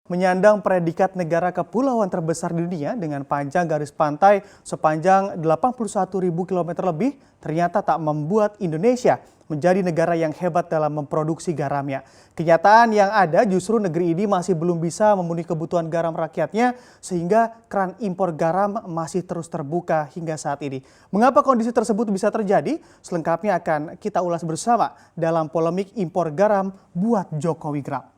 Menyandang predikat negara kepulauan terbesar di dunia dengan panjang garis pantai sepanjang 81.000 km lebih, ternyata tak membuat Indonesia menjadi negara yang hebat dalam memproduksi garamnya. Kenyataan yang ada justru negeri ini masih belum bisa memenuhi kebutuhan garam rakyatnya sehingga keran impor garam masih terus terbuka hingga saat ini. Mengapa kondisi tersebut bisa terjadi? Selengkapnya akan kita ulas bersama dalam polemik impor garam buat Jokowi Grab.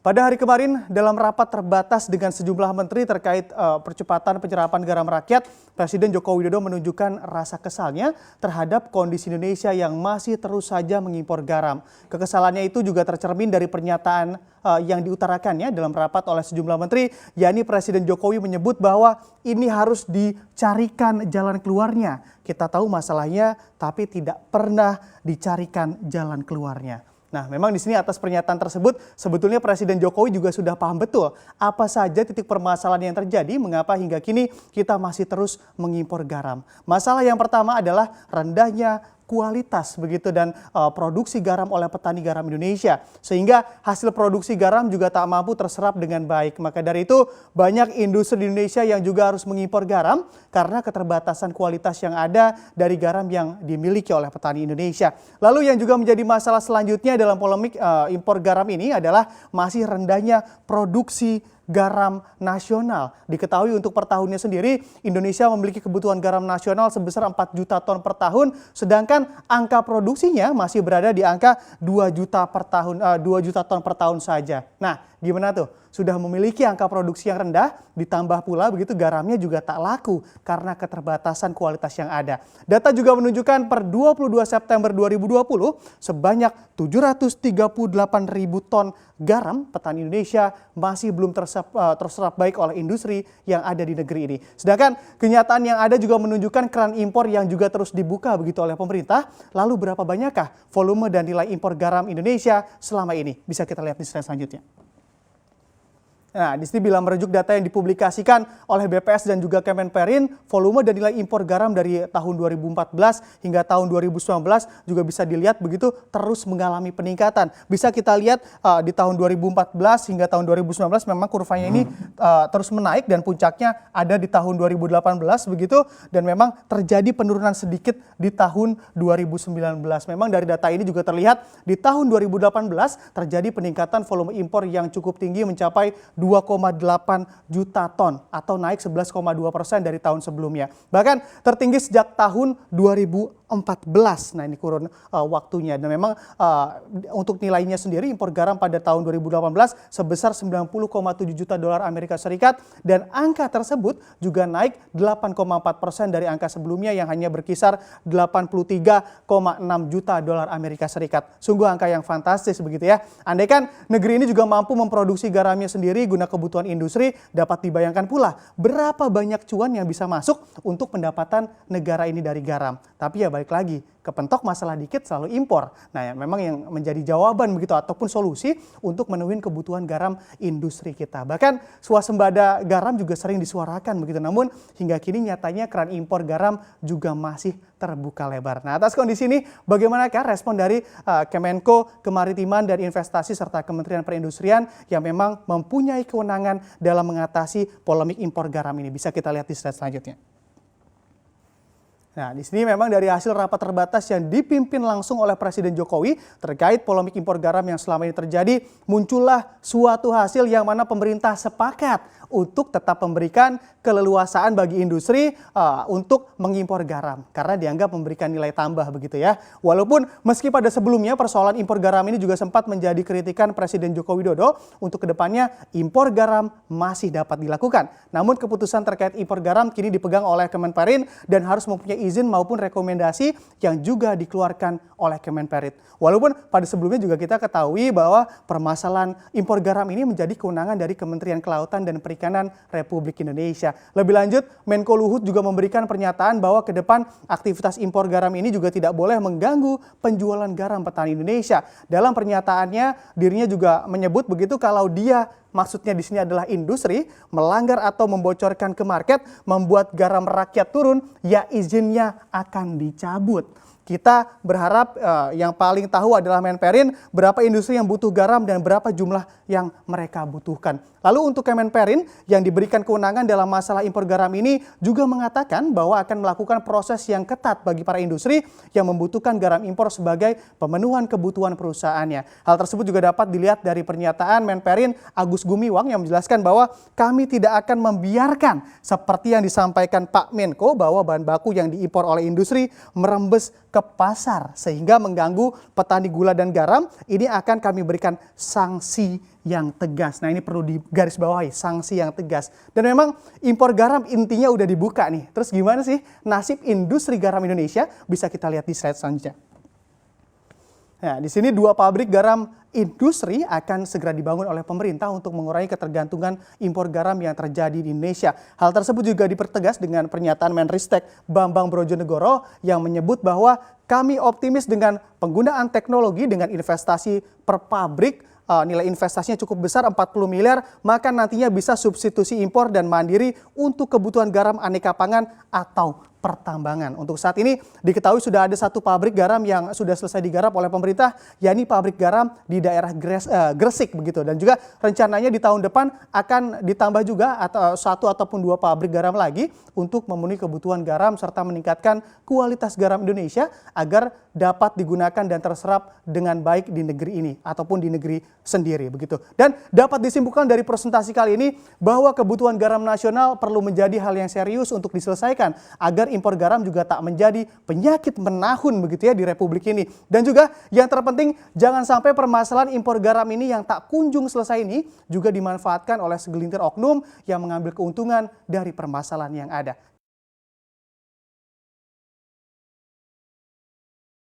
Pada hari kemarin, dalam rapat terbatas dengan sejumlah menteri terkait percepatan penyerapan garam rakyat, Presiden Joko Widodo menunjukkan rasa kesalnya terhadap kondisi Indonesia yang masih terus saja mengimpor garam. Kekesalannya itu juga tercermin dari pernyataan yang diutarakannya dalam rapat oleh sejumlah menteri, yakni Presiden Jokowi menyebut bahwa ini harus dicarikan jalan keluarnya. Kita tahu masalahnya, tapi tidak pernah dicarikan jalan keluarnya. Nah, memang di sini atas pernyataan tersebut sebetulnya Presiden Jokowi juga sudah paham betul apa saja titik permasalahan yang terjadi, mengapa hingga kini kita masih terus mengimpor garam. Masalah yang pertama adalah rendahnya kualitas begitu dan produksi garam oleh petani garam Indonesia sehingga hasil produksi garam juga tak mampu terserap dengan baik. Maka dari itu banyak industri di Indonesia yang juga harus mengimpor garam karena keterbatasan kualitas yang ada dari garam yang dimiliki oleh petani Indonesia. Lalu yang juga menjadi masalah selanjutnya dalam polemik impor garam ini adalah masih rendahnya produksi garam nasional. Diketahui untuk per tahunnya sendiri Indonesia memiliki kebutuhan garam nasional sebesar 4 juta ton per tahun, sedangkan angka produksinya masih berada di angka 2 juta per tahun, 2 juta ton per tahun saja. Nah, gimana tuh? Sudah memiliki angka produksi yang rendah, ditambah pula begitu garamnya juga tak laku karena keterbatasan kualitas yang ada. Data juga menunjukkan per 22 September 2020 sebanyak 738.000 ton garam petani Indonesia masih belum terserap baik oleh industri yang ada di negeri ini. Sedangkan kenyataan yang ada juga menunjukkan keran impor yang juga terus dibuka begitu oleh pemerintah. Lalu berapa banyakkah volume dan nilai impor garam Indonesia selama ini? Bisa kita lihat di slide selanjutnya. Nah, di sini bila merujuk data yang dipublikasikan oleh BPS dan juga Kemenperin, volume dan nilai impor garam dari tahun 2014 hingga tahun 2019 juga bisa dilihat begitu terus mengalami peningkatan. Bisa kita lihat di tahun 2014 hingga tahun 2019 memang kurvanya ini terus menaik dan puncaknya ada di tahun 2018 begitu dan memang terjadi penurunan sedikit di tahun 2019. Memang dari data ini juga terlihat di tahun 2018 terjadi peningkatan volume impor yang cukup tinggi mencapai 2,8 juta ton atau naik 11,2% dari tahun sebelumnya. Bahkan tertinggi sejak tahun 2014. Nah, ini kurun waktunya. Dan memang untuk nilainya sendiri impor garam pada tahun 2018 sebesar 90,7 juta dolar Amerika Serikat dan angka tersebut juga naik 8,4% dari angka sebelumnya yang hanya berkisar 83,6 juta dolar Amerika Serikat. Sungguh angka yang fantastis begitu ya. Andaikan negeri ini juga mampu memproduksi garamnya sendiri guna kebutuhan industri, dapat dibayangkan pula berapa banyak cuan yang bisa masuk untuk pendapatan negara ini dari garam. Tapi ya balik lagi, kepentok masalah dikit selalu impor. Nah, memang yang menjadi jawaban begitu ataupun solusi untuk memenuhi kebutuhan garam industri kita. Bahkan swasembada garam juga sering disuarakan begitu. Namun hingga kini nyatanya keran impor garam juga masih terbuka lebar. Nah, atas kondisi ini bagaimanakah respon dari Kemenko Kemaritiman dan Investasi serta Kementerian Perindustrian yang memang mempunyai kewenangan dalam mengatasi polemik impor garam ini? Bisa kita lihat di slide selanjutnya. Nah, di sini memang dari hasil rapat terbatas yang dipimpin langsung oleh Presiden Jokowi terkait polemik impor garam yang selama ini terjadi, muncullah suatu hasil yang mana pemerintah sepakat untuk tetap memberikan keleluasaan bagi industri untuk mengimpor garam karena dianggap memberikan nilai tambah begitu ya. Walaupun meski pada sebelumnya persoalan impor garam ini juga sempat menjadi kritikan Presiden Joko Widodo untuk kedepannya impor garam masih dapat dilakukan. Namun keputusan terkait impor garam kini dipegang oleh Kemenperin dan harus mempunyai izin maupun rekomendasi yang juga dikeluarkan oleh Kemenperin. Walaupun pada sebelumnya juga kita ketahui bahwa permasalahan impor garam ini menjadi kewenangan dari Kementerian Kelautan dan Perikanan Republik Indonesia. Lebih lanjut, Menko Luhut juga memberikan pernyataan bahwa ke depan aktivitas impor garam ini juga tidak boleh mengganggu penjualan garam petani Indonesia. Dalam pernyataannya, dirinya juga menyebut begitu kalau dia maksudnya di sini adalah industri melanggar atau membocorkan ke market membuat garam rakyat turun, ya izinnya akan dicabut. Kita berharap yang paling tahu adalah Menperin berapa industri yang butuh garam dan berapa jumlah yang mereka butuhkan. Lalu untuk Kemenperin yang diberikan kewenangan dalam masalah impor garam ini juga mengatakan bahwa akan melakukan proses yang ketat bagi para industri yang membutuhkan garam impor sebagai pemenuhan kebutuhan perusahaannya. Hal tersebut juga dapat dilihat dari pernyataan Menperin Agus Gumiwang yang menjelaskan bahwa kami tidak akan membiarkan seperti yang disampaikan Pak Menko bahwa bahan baku yang diimpor oleh industri merembes ke pasar sehingga mengganggu petani gula dan garam. Ini akan kami berikan sanksi yang tegas. Nah, ini perlu digarisbawahi, sanksi yang tegas. Dan memang impor garam intinya udah dibuka nih. Terus gimana sih nasib industri garam Indonesia? Bisa kita lihat di slide selanjutnya. Nah, di sini 2 pabrik garam industri akan segera dibangun oleh pemerintah untuk mengurangi ketergantungan impor garam yang terjadi di Indonesia. Hal tersebut juga dipertegas dengan pernyataan Menristek Bambang Brojonegoro yang menyebut bahwa kami optimis dengan penggunaan teknologi dengan investasi per pabrik. Nilai investasinya cukup besar 40 miliar, maka nantinya bisa substitusi impor dan mandiri untuk kebutuhan garam aneka pangan atau pertambangan. Untuk saat ini diketahui sudah ada 1 pabrik garam yang sudah selesai digarap oleh pemerintah, yakni pabrik garam di daerah Gresik begitu. Dan juga rencananya di tahun depan akan ditambah juga atau 1 ataupun 2 pabrik garam lagi untuk memenuhi kebutuhan garam serta meningkatkan kualitas garam Indonesia agar dapat digunakan dan terserap dengan baik di negeri ini ataupun di negeri sendiri begitu. Dan dapat disimpulkan dari presentasi kali ini bahwa kebutuhan garam nasional perlu menjadi hal yang serius untuk diselesaikan agar impor garam juga tak menjadi penyakit menahun begitu ya di Republik ini. Dan juga yang terpenting jangan sampai permasalahan impor garam ini yang tak kunjung selesai ini juga dimanfaatkan oleh segelintir oknum yang mengambil keuntungan dari permasalahan yang ada.